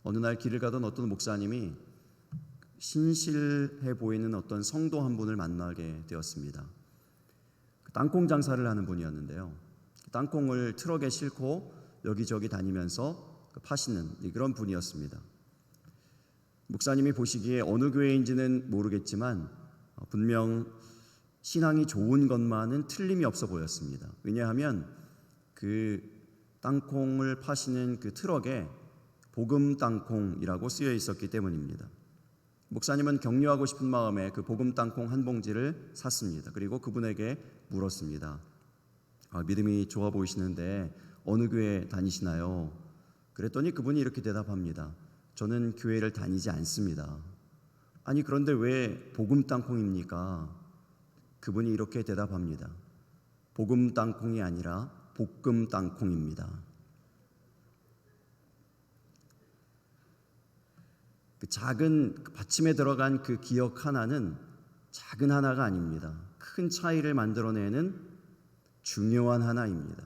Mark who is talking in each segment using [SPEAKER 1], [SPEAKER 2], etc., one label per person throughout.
[SPEAKER 1] 어느 날 길을 가던 어떤 목사님이 신실해 보이는 어떤 성도 한 분을 만나게 되었습니다. 땅콩 장사를 하는 분이었는데요. 땅콩을 트럭에 싣고 여기저기 다니면서 파시는 그런 분이었습니다. 목사님이 보시기에 어느 교회인지는 모르겠지만 분명 신앙이 좋은 것만은 틀림이 없어 보였습니다. 왜냐하면 그 땅콩을 파시는 그 트럭에 복음 땅콩이라고 쓰여 있었기 때문입니다. 목사님은 격려하고 싶은 마음에 그 복음 땅콩 한 봉지를 샀습니다. 그리고 그분에게 물었습니다. 믿음이 좋아 보이시는데 어느 교회 다니시나요? 그랬더니 그분이 이렇게 대답합니다. 저는 교회를 다니지 않습니다. 아니 그런데 왜 복음 땅콩입니까? 그분이 이렇게 대답합니다. 복음 땅콩이 아니라 볶음 땅콩입니다. 그 작은 받침에 들어간 그 기억 하나는 작은 하나가 아닙니다. 큰 차이를 만들어내는 중요한 하나입니다.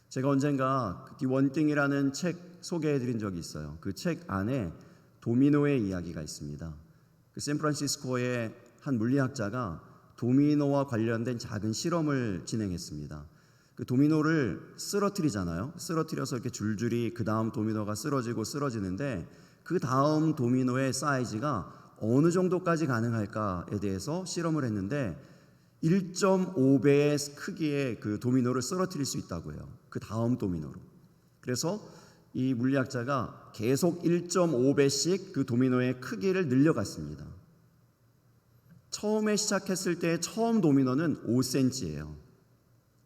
[SPEAKER 1] 제가 언젠가 원띵이라는 책 소개해드린 적이 있어요. 그 책 안에 도미노의 이야기가 있습니다. 그 샌프란시스코의 한 물리학자가 도미노와 관련된 작은 실험을 진행했습니다. 그 도미노를 쓰러뜨리잖아요. 쓰러뜨려서 이렇게 줄줄이 그 다음 도미노가 쓰러지는데 그 다음 도미노의 사이즈가 어느 정도까지 가능할까에 대해서 실험을 했는데 1.5배의 크기의 그 도미노를 쓰러뜨릴 수 있다고 해요. 그 다음 도미노로. 그래서 이 물리학자가 계속 1.5배씩 그 도미노의 크기를 늘려갔습니다. 처음에 시작했을 때 처음 도미노는 5cm예요.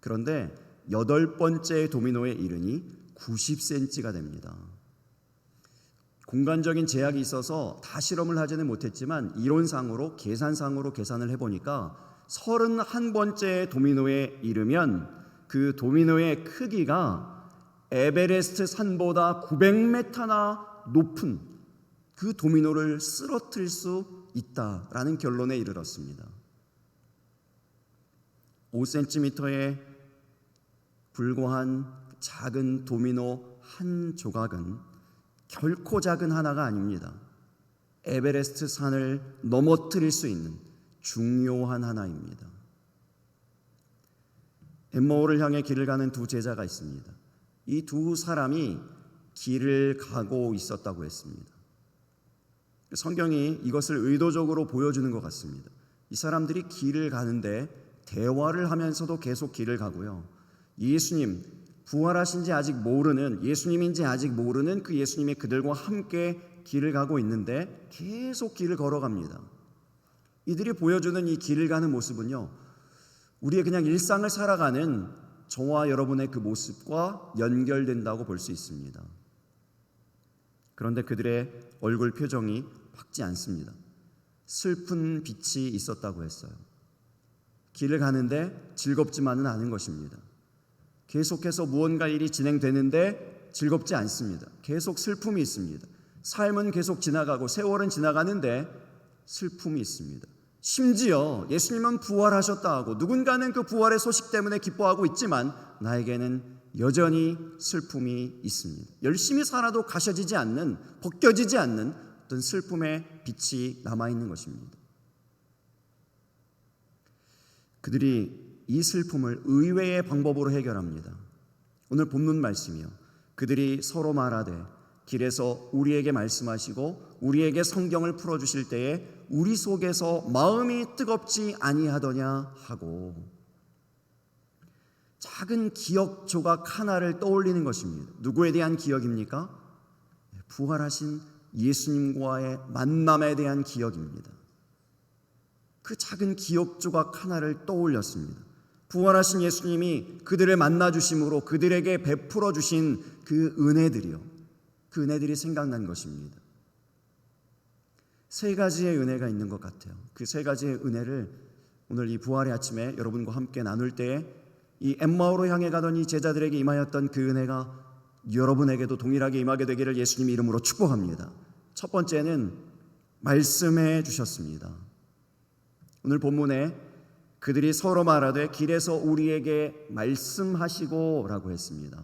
[SPEAKER 1] 그런데 8번째 도미노에 이르니 90cm가 됩니다. 공간적인 제약이 있어서 다 실험을 하지는 못했지만 이론상으로 계산상으로 계산을 해보니까 31번째 도미노에 이르면 그 도미노의 크기가 에베레스트 산보다 900m나 높은 그 도미노를 쓰러뜨릴 수 있다라는 결론에 이르렀습니다. 5cm에 불과한 작은 도미노 한 조각은 결코 작은 하나가 아닙니다. 에베레스트 산을 넘어뜨릴 수 있는 중요한 하나입니다. 엠마오를 향해 길을 가는 두 제자가 있습니다. 이 두 사람이 길을 가고 있었다고 했습니다. 성경이 이것을 의도적으로 보여주는 것 같습니다. 이 사람들이 길을 가는데 대화를 하면서도 계속 길을 가고요. 예수님, 부활하신지 아직 모르는, 예수님인지 아직 모르는 그 예수님이 그들과 함께 길을 가고 있는데 계속 길을 걸어갑니다. 이들이 보여주는 이 길을 가는 모습은요, 우리의 그냥 일상을 살아가는 저와 여러분의 그 모습과 연결된다고 볼 수 있습니다. 그런데 그들의 얼굴 표정이 밝지 않습니다. 슬픈 빛이 있었다고 했어요. 길을 가는데 즐겁지만은 않은 것입니다. 계속해서 무언가 일이 진행되는데 즐겁지 않습니다. 계속 슬픔이 있습니다. 삶은 계속 지나가고 세월은 지나가는데 슬픔이 있습니다. 심지어 예수님은 부활하셨다 하고 누군가는 그 부활의 소식 때문에 기뻐하고 있지만 나에게는 여전히 슬픔이 있습니다. 열심히 살아도 가셔지지 않는, 벗겨지지 않는 어떤 슬픔의 빛이 남아있는 것입니다. 그들이 이 슬픔을 의외의 방법으로 해결합니다. 오늘 본문 말씀이요, 그들이 서로 말하되 길에서 우리에게 말씀하시고 우리에게 성경을 풀어주실 때에 우리 속에서 마음이 뜨겁지 아니하더냐 하고, 작은 기억 조각 하나를 떠올리는 것입니다. 누구에 대한 기억입니까? 부활하신 예수님과의 만남에 대한 기억입니다. 그 작은 기억 조각 하나를 떠올렸습니다. 부활하신 예수님이 그들을 만나주심으로 그들에게 베풀어 주신 그 은혜들이요, 그 은혜들이 생각난 것입니다. 세 가지의 은혜가 있는 것 같아요. 그 세 가지의 은혜를 오늘 이 부활의 아침에 여러분과 함께 나눌 때에 이 엠마오로 향해 가던 이 제자들에게 임하였던 그 은혜가 여러분에게도 동일하게 임하게 되기를 예수님 이름으로 축복합니다. 첫 번째는 말씀해 주셨습니다. 오늘 본문에 그들이 서로 말하되 길에서 우리에게 말씀하시고 라고 했습니다.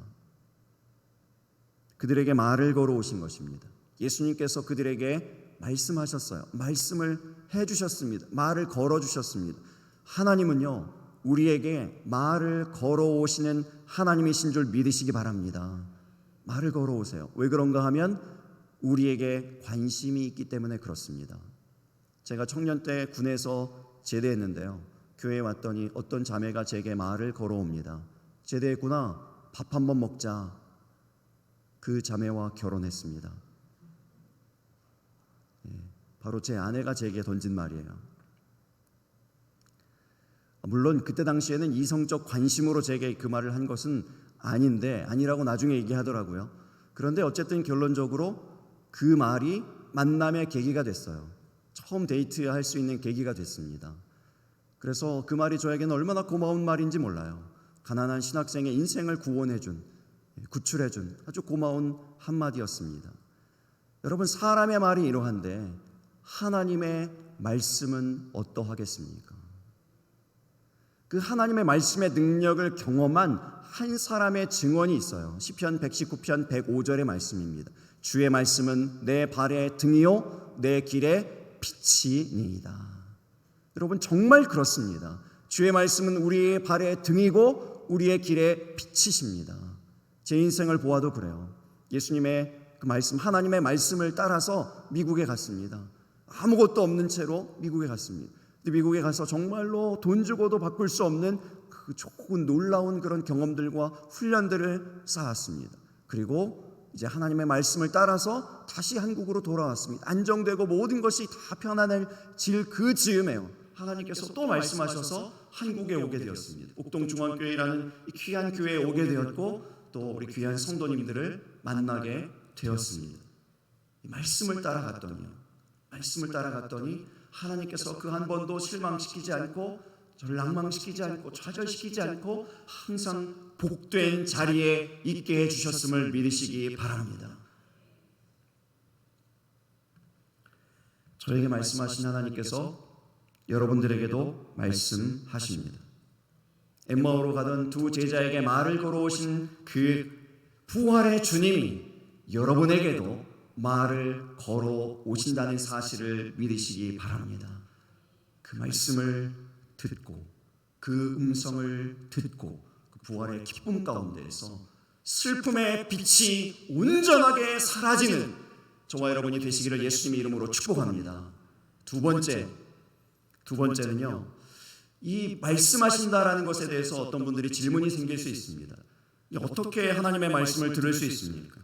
[SPEAKER 1] 그들에게 말을 걸어오신 것입니다. 예수님께서 그들에게 말씀하셨어요. 말씀을 해주셨습니다. 말을 걸어주셨습니다. 하나님은요, 우리에게 말을 걸어오시는 하나님이신 줄 믿으시기 바랍니다. 말을 걸어오세요. 왜 그런가 하면 우리에게 관심이 있기 때문에 그렇습니다. 제가 청년 때 군에서 제대했는데요, 교회에 왔더니 어떤 자매가 제게 말을 걸어옵니다. 제대했구나, 밥 한번 먹자. 그 자매와 결혼했습니다. 바로 제 아내가 제게 던진 말이에요. 물론 그때 당시에는 이성적 관심으로 제게 그 말을 한 것은 아니라고 나중에 얘기하더라고요. 그런데 어쨌든 결론적으로 그 말이 만남의 계기가 됐어요. 처음 데이트할 수 있는 계기가 됐습니다. 그래서 그 말이 저에게는 얼마나 고마운 말인지 몰라요. 가난한 신학생의 인생을 구원해준, 구출해준 아주 고마운 한마디였습니다. 여러분, 사람의 말이 이러한데 하나님의 말씀은 어떠하겠습니까? 그 하나님의 말씀의 능력을 경험한 한 사람의 증언이 있어요. 시편 119편 105절의 말씀입니다. 주의 말씀은 내 발의 등이요 내 길의 빛이니이다. 여러분, 정말 그렇습니다. 주의 말씀은 우리의 발의 등이고 우리의 길의 빛이십니다. 제 인생을 보아도 그래요. 예수님의 그 말씀, 하나님의 말씀을 따라서 미국에 갔습니다. 아무것도 없는 채로 미국에 갔습니다. 근데 미국에 가서 정말로 돈 주고도 바꿀 수 없는 그 좋은 놀라운 그런 경험들과 훈련들을 쌓았습니다. 그리고 이제 하나님의 말씀을 따라서 다시 한국으로 돌아왔습니다. 안정되고 모든 것이 다 편안해질 그 즈음에요, 하나님께서 또 말씀하셔서 한국에 오게 되었습니다. 옥동중앙교회라는 이 귀한 교회에 오게 되었고 또 우리 귀한 성도님들을 만나게 되었습니다. 말씀을 따라갔더니 하나님께서 그 한 번도 실망시키지 않고 저를 낭망시키지 않고 좌절시키지 않고 항상 복된 자리에 있게 해주셨음을 믿으시기 바랍니다. 저에게 말씀하신 하나님께서 여러분들에게도 말씀하십니다. 엠마오로 가던 두 제자에게 말을 걸어오신 그 부활의 주님이 여러분에게도 말을 걸어오신다는 사실을 믿으시기 바랍니다. 그 말씀을 듣고 그 음성을 듣고 그 부활의 기쁨 가운데에서 슬픔의 빛이 온전하게 사라지는 저와 여러분이 되시기를 예수님의 이름으로 축복합니다. 두 번째는요, 이 말씀하신다라는 것에 대해서 어떤 분들이 질문이 생길 수 있습니다. 어떻게 하나님의 말씀을 들을 수 있습니까?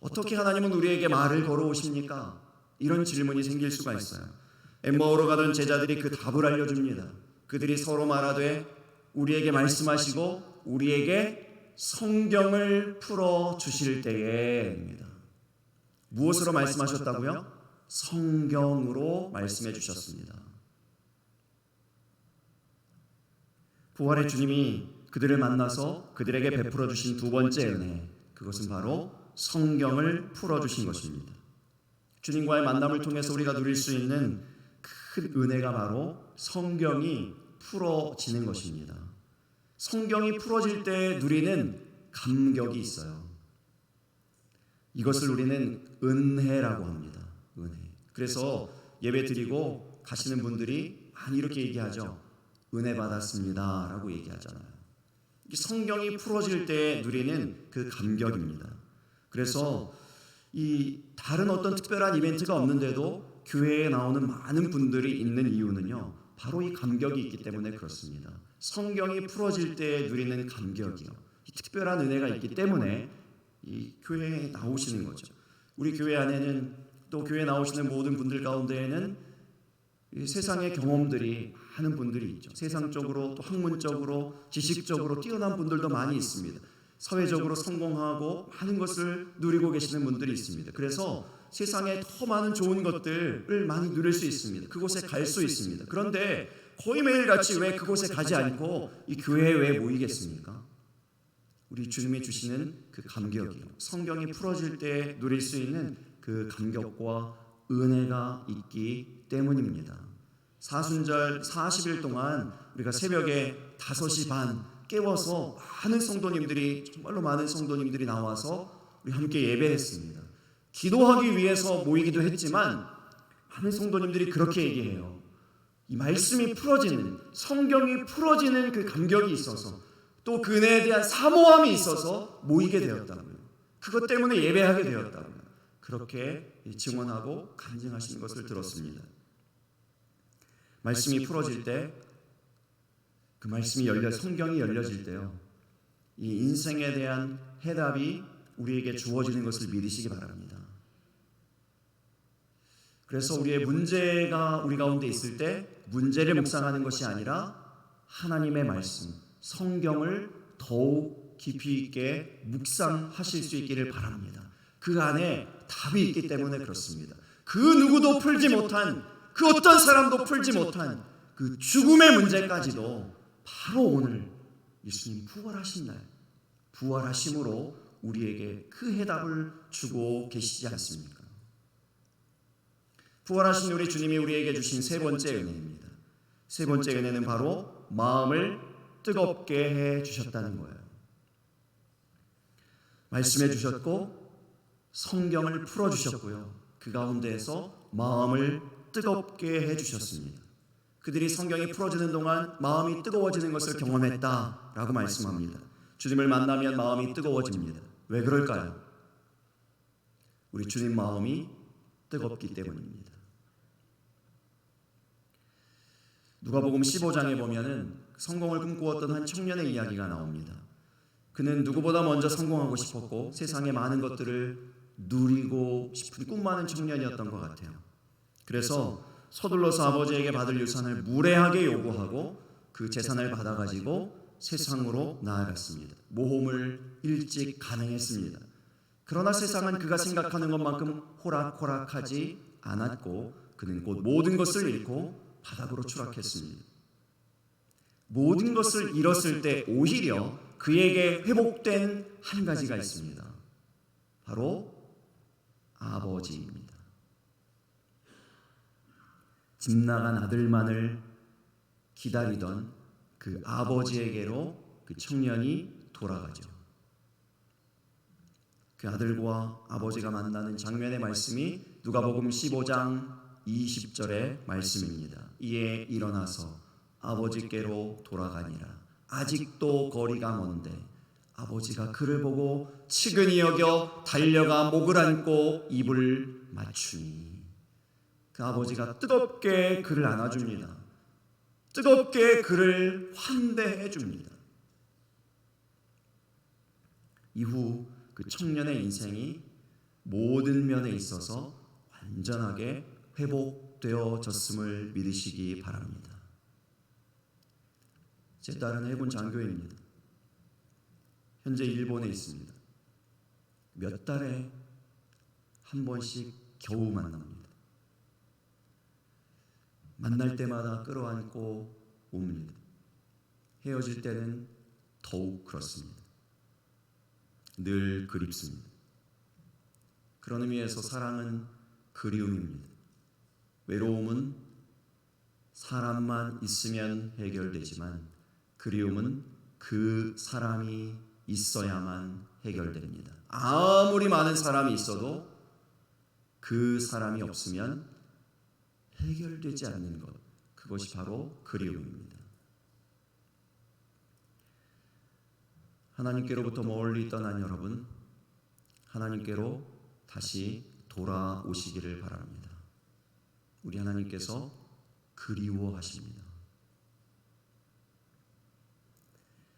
[SPEAKER 1] 어떻게 하나님은 우리에게 말을 걸어오십니까? 이런 질문이 생길 수가 있어요. 엠마오로 가던 제자들이 그 답을 알려줍니다. 그들이 서로 말하되 우리에게 말씀하시고 우리에게 성경을 풀어주실 때에입니다. 무엇으로 말씀하셨다고요? 성경으로 말씀해 주셨습니다. 부활의 주님이 그들을 만나서 그들에게 베풀어 주신 두 번째 은혜, 그것은 바로 성경을 풀어주신 것입니다. 주님과의 만남을 통해서 우리가 누릴 수 있는 큰 은혜가 바로 성경이 풀어지는 것입니다. 성경이 풀어질 때 누리는 감격이 있어요. 이것을 우리는 은혜라고 합니다. 은혜. 그래서 예배 드리고 가시는 분들이 많이 이렇게 얘기하죠. 은혜 받았습니다 라고 얘기하잖아요. 성경이 풀어질 때 누리는 그 감격입니다. 그래서 이 다른 어떤 특별한 이벤트가 없는데도 교회에 나오는 많은 분들이 있는 이유는요, 바로 이 감격이 있기 때문에 그렇습니다. 성경이 풀어질 때 누리는 감격이요, 이 특별한 은혜가 있기 때문에 이 교회에 나오시는 거죠. 우리 교회 안에는 또 교회에 나오시는 모든 분들 가운데에는 이 세상의 경험들이 많은 분들이 있죠. 세상적으로 또 학문적으로 지식적으로 뛰어난 분들도 많이 있습니다. 사회적으로 성공하고 많은 것을 누리고 계시는 분들이 있습니다. 그래서 세상에 더 많은 좋은 것들을 많이 누릴 수 있습니다. 그곳에 갈 수 있습니다. 그런데 거의 매일같이 왜 그곳에 가지 않고 이 교회에 왜 모이겠습니까? 우리 주님이 주시는 그 감격이요, 성경이 풀어질 때 누릴 수 있는 그 감격과 은혜가 있기 때문입니다. 사순절 40일 동안 우리가 새벽에 5시 반 깨워서 많은 성도님들이, 정말로 많은 성도님들이 나와서 우리 함께 예배했습니다. 기도하기 위해서 모이기도 했지만 많은 성도님들이 그렇게 얘기해요. 이 말씀이 풀어지는, 성경이 풀어지는 그 감격이 있어서, 또 그 은혜에 대한 사모함이 있어서 모이게 되었다고요. 그것 때문에 예배하게 되었다고요. 그렇게 증언하고 간증하시는 것을 들었습니다. 말씀이 풀어질 때, 그 말씀이 성경이 열려질 때요, 이 인생에 대한 해답이 우리에게 주어지는 것을 믿으시기 바랍니다. 그래서 우리의 문제가 우리 가운데 있을 때 문제를 묵상하는 것이 아니라 하나님의 말씀, 성경을 더욱 깊이 있게 묵상하실 수 있기를 바랍니다. 그 안에 답이 있기 때문에 그렇습니다. 그 누구도 풀지 못한, 그 어떤 사람도 풀지 못한 그 죽음의 문제까지도 바로 오늘 예수님 부활하신 날, 부활하심으로 우리에게 그 해답을 주고 계시지 않습니까? 부활하신 우리 주님이 우리에게 주신 세 번째 은혜입니다. 세 번째 은혜는 바로 마음을 뜨겁게 해 주셨다는 거예요. 말씀해 주셨고 성경을 풀어 주셨고요, 그 가운데에서 마음을 뜨겁게 해 주셨습니다. 그들이 성경이 풀어지는 동안 마음이 뜨거워지는 것을 경험했다라고 말씀합니다. 주님을 만나면 마음이 뜨거워집니다. 왜 그럴까요? 우리 주님 마음이 뜨겁기 때문입니다. 누가복음 15장에 보면은 성공을 꿈꾸었던 한 청년의 이야기가 나옵니다. 그는 누구보다 먼저 성공하고 싶었고 세상의 많은 것들을 누리고 싶은 꿈 많은 청년이었던 것 같아요. 그래서 서둘러서 아버지에게 받을 유산을 무례하게 요구하고 그 재산을 받아가지고 세상으로 나아갔습니다. 모험을 일찍 감행했습니다. 그러나 세상은 그가 생각하는 것만큼 호락호락하지 않았고 그는 곧 모든 것을 잃고 바닥으로 추락했습니다. 모든 것을 잃었을 때 오히려 그에게 회복된 한 가지가 있습니다. 바로 아버지입니다. 집 나간 아들만을 기다리던 그 아버지에게로 그 청년이 돌아가죠. 그 아들과 아버지가 만나는 장면의 말씀이 누가복음 15장 20절의 말씀입니다. 이에 일어나서 아버지께로 돌아가니라. 아직도 거리가 먼데 아버지가 그를 보고 측은히 여겨 달려가 목을 안고 입을 맞추니 그 아버지가 뜨겁게 그를 안아줍니다. 뜨겁게 그를 환대해 줍니다. 이후 그 청년의 인생이 모든 면에 있어서 완전하게 회복되어졌음을 믿으시기 바랍니다. 제 딸은 해군 장교입니다. 현재 일본에 있습니다. 몇 달에 한 번씩 겨우 만납니다. 만날 때마다 끌어안고 옵니다. 헤어질 때는 더욱 그렇습니다. 늘 그립습니다. 그런 의미에서 사랑은 그리움입니다. 외로움은 사람만 있으면 해결되지만 그리움은 그 사람이 있어야만 해결됩니다. 아무리 많은 사람이 있어도 그 사람이 없으면 해결되지 않는 것, 그것이 바로 그리움입니다. 하나님께로부터 멀리 떠난 여러분, 하나님께로 다시 돌아오시기를 바랍니다. 우리 하나님께서 그리워하십니다.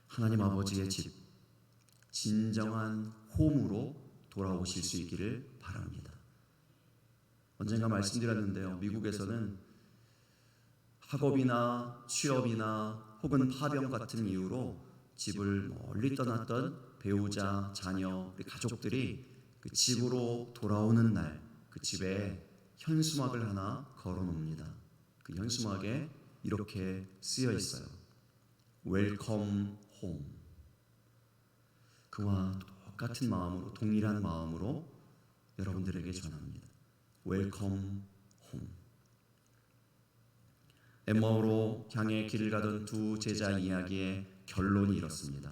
[SPEAKER 1] 하나님 아버지의 집, 진정한 홈으로 돌아오실 수 있기를 바랍니다. 언젠가 말씀드렸는데요, 미국에서는 학업이나 취업이나 혹은 파병 같은 이유로 집을 멀리 떠났던 배우자, 자녀, 우리 가족들이 그 집으로 돌아오는 날, 그 집에 현수막을 하나 걸어놓습니다. 그 현수막에 이렇게 쓰여 있어요. Welcome home. 그와 똑같은 마음으로, 동일한 마음으로 여러분들에게 전합니다. Welcome home. 엠마오로 향해 길을 가던 두 제자 이야기의 결론이 이렇습니다.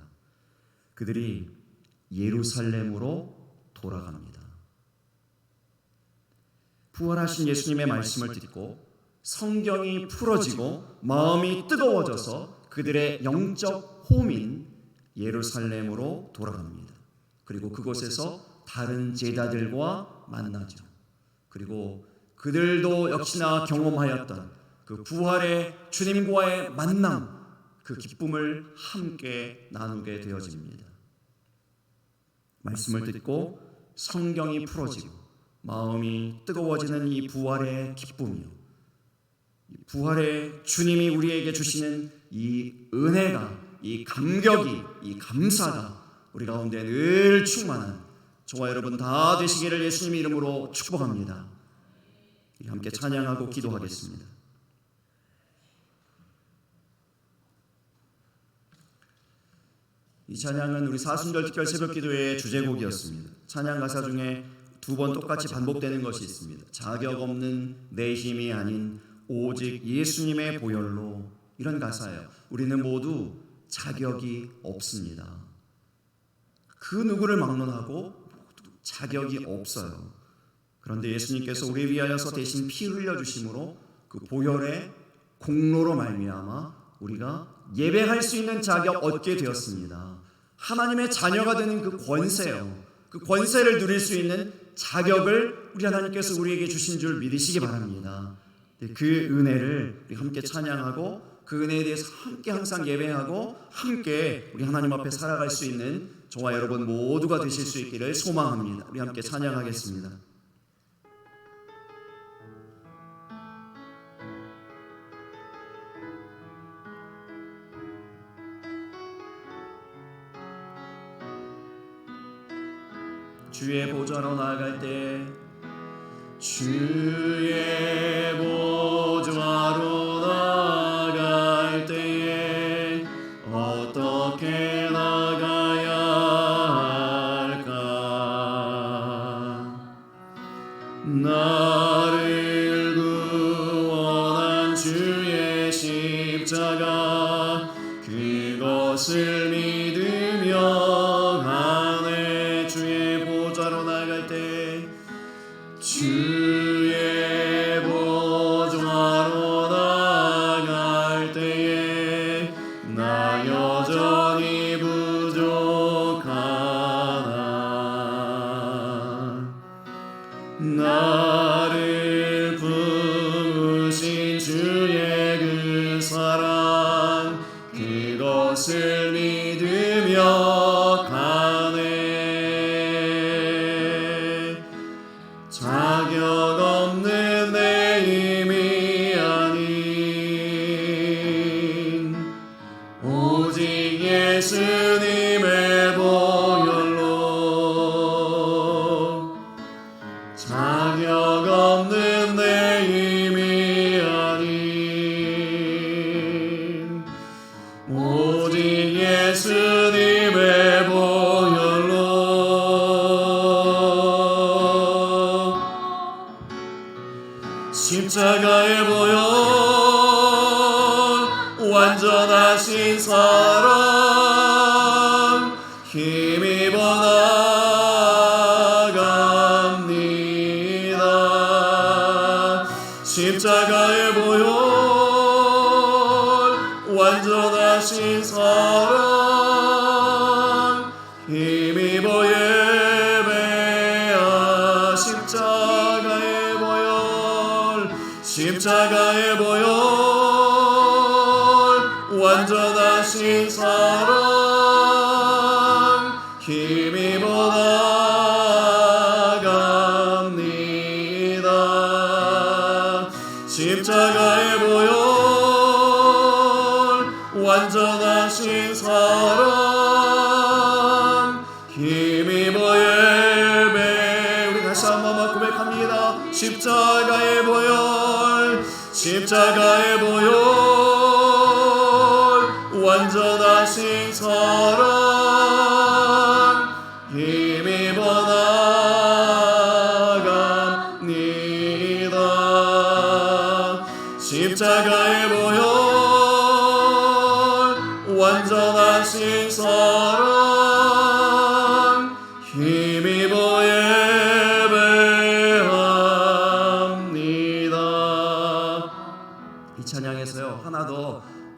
[SPEAKER 1] 그들이 예루살렘으로 돌아갑니다. 부활하신 예수님의 말씀을 듣고 성경이 풀어지고 마음이 뜨거워져서 그들의 영적 홈인 예루살렘으로 돌아갑니다. 그리고 그곳에서 다른 제자들과 만나죠. 그리고 그들도 역시나 경험하였던 그 부활의 주님과의 만남, 그 기쁨을 함께 나누게 되어집니다. 말씀을 듣고 성경이 풀어지고 마음이 뜨거워지는 이 부활의 기쁨이요, 부활의 주님이 우리에게 주시는 이 은혜가, 이 감격이, 이 감사가 우리 가운데 늘 충만한 저와 여러분 다 되시기를 예수님 이름으로 축복합니다. 함께 찬양하고 기도하겠습니다. 이 찬양은 우리 사순절 특별 새벽기도의 주제곡이었습니다. 찬양 가사 중에 두 번 똑같이 반복되는 것이 있습니다. 자격 없는 내 힘이 아닌 오직 예수님의 보혈로, 이런 가사예요. 우리는 모두 자격이 없습니다. 그 누구를 막론하고 자격이 없어요. 그런데 예수님께서 우리 위하여서 대신 피 흘려주심으로 그 보혈의 공로로 말미암아 우리가 예배할 수 있는 자격 얻게 되었습니다. 하나님의 자녀가 되는 그 권세요, 그 권세를 누릴 수 있는 자격을 우리 하나님께서 우리에게 주신 줄 믿으시기 바랍니다. 그 은혜를 우리 함께 찬양하고 그 은혜에 대해서 함께 항상 예배하고 함께 우리 하나님 앞에 살아갈 수 있는 저와 여러분 모두가 되실 수 있기를 소망합니다. 우리 함께 찬양하겠습니다. 주의 보좌로 나아갈 때, 주의 보좌로 나아갈 때에 어떻게 나가야 할까? 나를 구원한 주의 십자가, 그것을 믿으며 가네. 주의 보좌로 나아갈 때, 주의 보좌로 나아갈 때에 나 여전히 부족하나. 나를 부으신 주의 그 사랑, 그것을 믿으며 가네. 자격 없는 내 힘이 아닌 오직 예수님의 보혈로, 자격 없는 내 힘이 아닌 오직 예수님의 보혈로, 십자가의 보혈, 완전하신 사랑 힘입어 나갑니다. 십자가의 보혈, 완전하신 사랑 힘입어 예배하. 십자가의 보혈, 십자가의 보혈, 완전하신 사랑 힘입어 나갑니다. 십자가의 보혈, 완전하신 사랑 힘입어 예배. 우리 다시 한번 고백합니다. 십자가의 보혈, 십자가의 보혈, 완전하신 사랑 힘입어 나갑니다. 십자가의 보혈, 완전하신 사랑 힘입어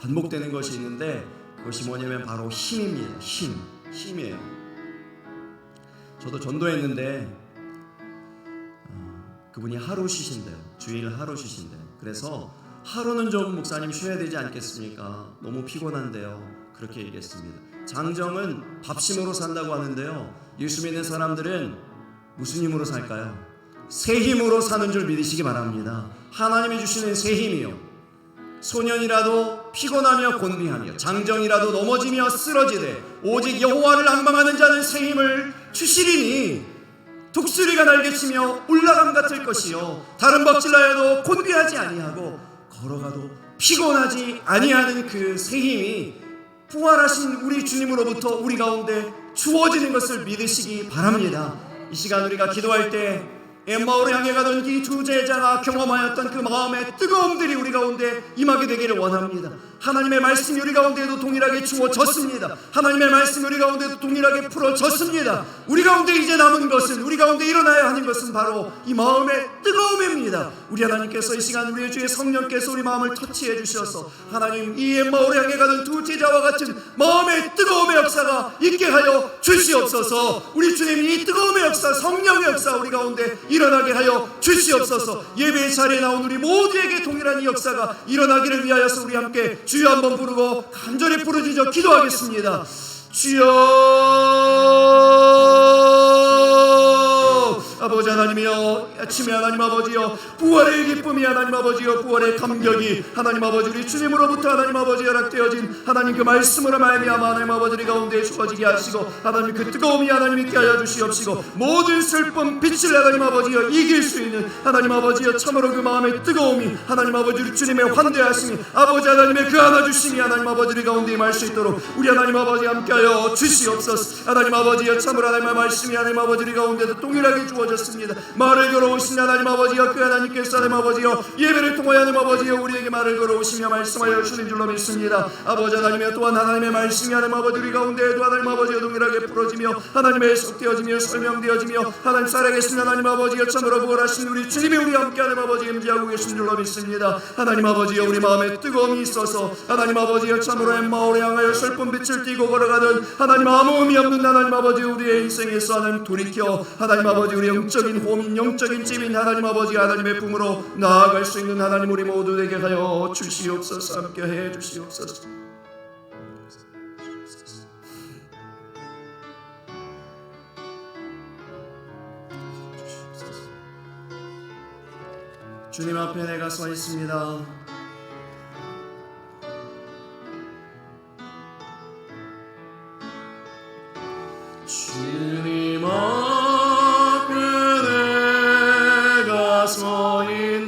[SPEAKER 1] 반복되는 것이 있는데 그것이 뭐냐면 바로 힘입니다. 힘이에요. 저도 전도했는데 그분이 하루 쉬신대요. 주일 하루 쉬신대요. 그래서 하루는 좀 목사님 쉬어야 되지 않겠습니까? 너무 피곤한데요. 그렇게 얘기했습니다. 장정은 밥심으로 산다고 하는데요, 예수 믿는 사람들은 무슨 힘으로 살까요? 새 힘으로 사는 줄 믿으시기 바랍니다. 하나님이 주시는 새 힘이요, 소년이라도 피곤하며 곤비하며 장정이라도 넘어지며 쓰러지되 오직 여호와를 앙망하는 자는 새 힘을 주시리니 독수리가 날개치며 올라감 같을 것이요 다른 법질라여도 곤비하지 아니하고 걸어가도 피곤하지 아니하는 그 새 힘이 부활하신 우리 주님으로부터 우리 가운데 주어지는 것을 믿으시기 바랍니다. 이 시간 우리가 기도할 때 엠마오를 향해 가던 이 두 제자가 경험하였던 그 마음의 뜨거움들이 우리 가운데 임하게 되기를 원합니다. 하나님의 말씀이 우리 가운데에도 동일하게 주어졌습니다. 하나님의 말씀이 우리 가운데도 동일하게 풀어졌습니다. 우리 가운데 이제 남은 것은, 우리 가운데 일어나야 하는 것은 바로 이 마음의 뜨거움입니다. 우리 하나님께서 이 시간 우리의 주의 성령께서 우리 마음을 터치해 주셔서 하나님 이 엠마오를 향해 가던 두 제자와 같은 마음의 뜨거움의 역사가 있게 하여 주시옵소서. 우리 주님이 이 뜨거움의 역사, 성령의 역사 우리 가운데 일어나게 하여 주시옵소서. 예배의 자리에 나온 우리 모두에게 동일한 이 역사가 일어나기를 위하여서 우리 함께 주여 한번 부르고 간절히 부르짖어 기도하겠습니다. 주여 아버지 하나님이여, 아침에 하나님 아버지여 부활의 기쁨이 하나님 아버지여 부활의 감격이 하나님 아버지 우리 주님으로부터 하나님 아버지 허락되어진 하나님 그 말씀으로 말미암아 하나님 아버지 우리 가운데 주어지게 하시고 하나님 그 뜨거움이 하나님 있게 하여 주시옵시고 모든 슬픔 빛을 하나님 아버지여 이길 수 있는 하나님 아버지여 참으로 그 마음의 뜨거움이 하나님 아버지 우리 주님의 환대하심이 아버지 하나님의 그 안아주심이 하나님 아버지 우리 가운데 임할 수 있도록 우리 하나님 아버지 함께하여 주시옵소서. 하나님 아버지여 참으로 하나님의 말씀이 하나님 아버지 우리 가운데도 동일하게 주어졌습니다. 말을 걸어오신 하나님 아버지여 그 하나님께서 하나님 아버지여 예배를 통하여 하나님 아버지여 우리에게 말을 걸어오시며 말씀하여 주신 줄로 믿습니다. 아버지 하나님여 또한 하나님의 말씀이 하나님 아버지 우리 가운데에도 하나님 아버지여 동일하게 풀어지며 하나님의 해석되어지며 설명되어지며 하나님 살아계신 하나님 아버지여 참으로 부활하신 우리 주님이 우리 함께 하나님 아버지 임재하고 계신 줄로 믿습니다. 하나님 아버지여 우리 마음에 뜨거움이 있어서 하나님 아버지여 참으로 엠마오를 향하여 슬픈 빛을 띠고 걸어가던 하나님 아무 의미 없는 하나님 아버지 우리의 인생에서 하나님 돌이켜 하나님 아버지 우리 영적인 호민 영적인 집인 하나님 아버지 하나님의 품으로 나아갈 수 있는 하나님 우리 모두 되게 하여 주시옵소서. 함께 해 주시옵소서. 주님 앞에 내가 서 있습니다. 주님 앞에 내가 서 있네.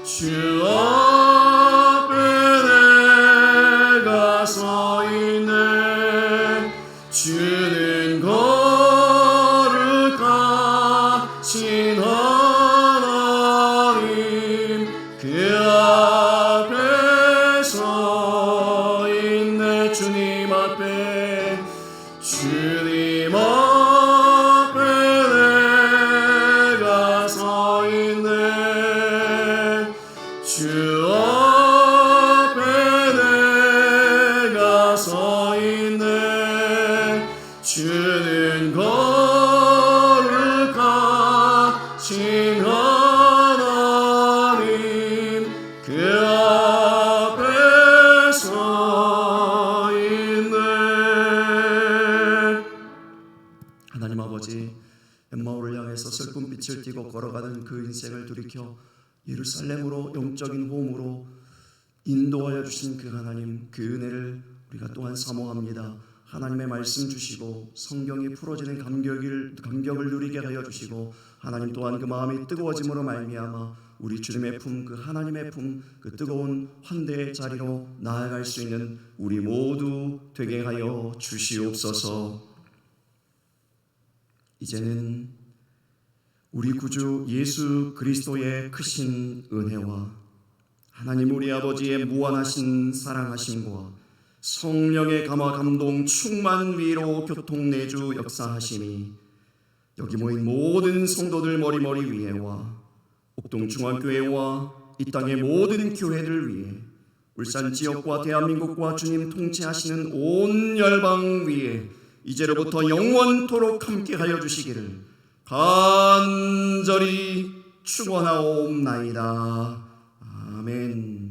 [SPEAKER 1] 주 앞에 내가 서 있네. 주는 거룩하신 하나님 그 앞에 서 있네. 주님 앞에 주님 앞에 내가 서 있네. 주 앞에 내가 서 있네. 주는 거룩하신 하나님 그 앞에 서 있네. 하나님 아버지 엠마오를 향해서 슬픈 빛을 띠고 걸어가는 그 인생을 돌이켜 예루살렘으로 영적인 홈으로 인도하여 주신 그 하나님 그 은혜를 우리가 또한 사모합니다. 하나님의 말씀 주시고 성경이 풀어지는 감격을 누리게 하여 주시고 하나님 또한 그 마음이 뜨거워짐으로 말미암아 우리 주님의 품 그 하나님의 품 그 뜨거운 환대의 자리로 나아갈 수 있는 우리 모두 되게 하여 주시옵소서. 이제는 우리 구주 예수 그리스도의 크신 은혜와 하나님 우리 아버지의 무한하신 사랑하심과 성령의 감화 감동 충만 위로 교통 내주 역사하심이 여기 모인 모든 성도들 머리머리 위에와 옥동중앙교회와 이 땅의 모든 교회들 위해 울산 지역과 대한민국과 주님 통치하시는 온 열방 위에 이제로부터 영원토록 함께하여 주시기를 간절히 축원하옵나이다. 아멘.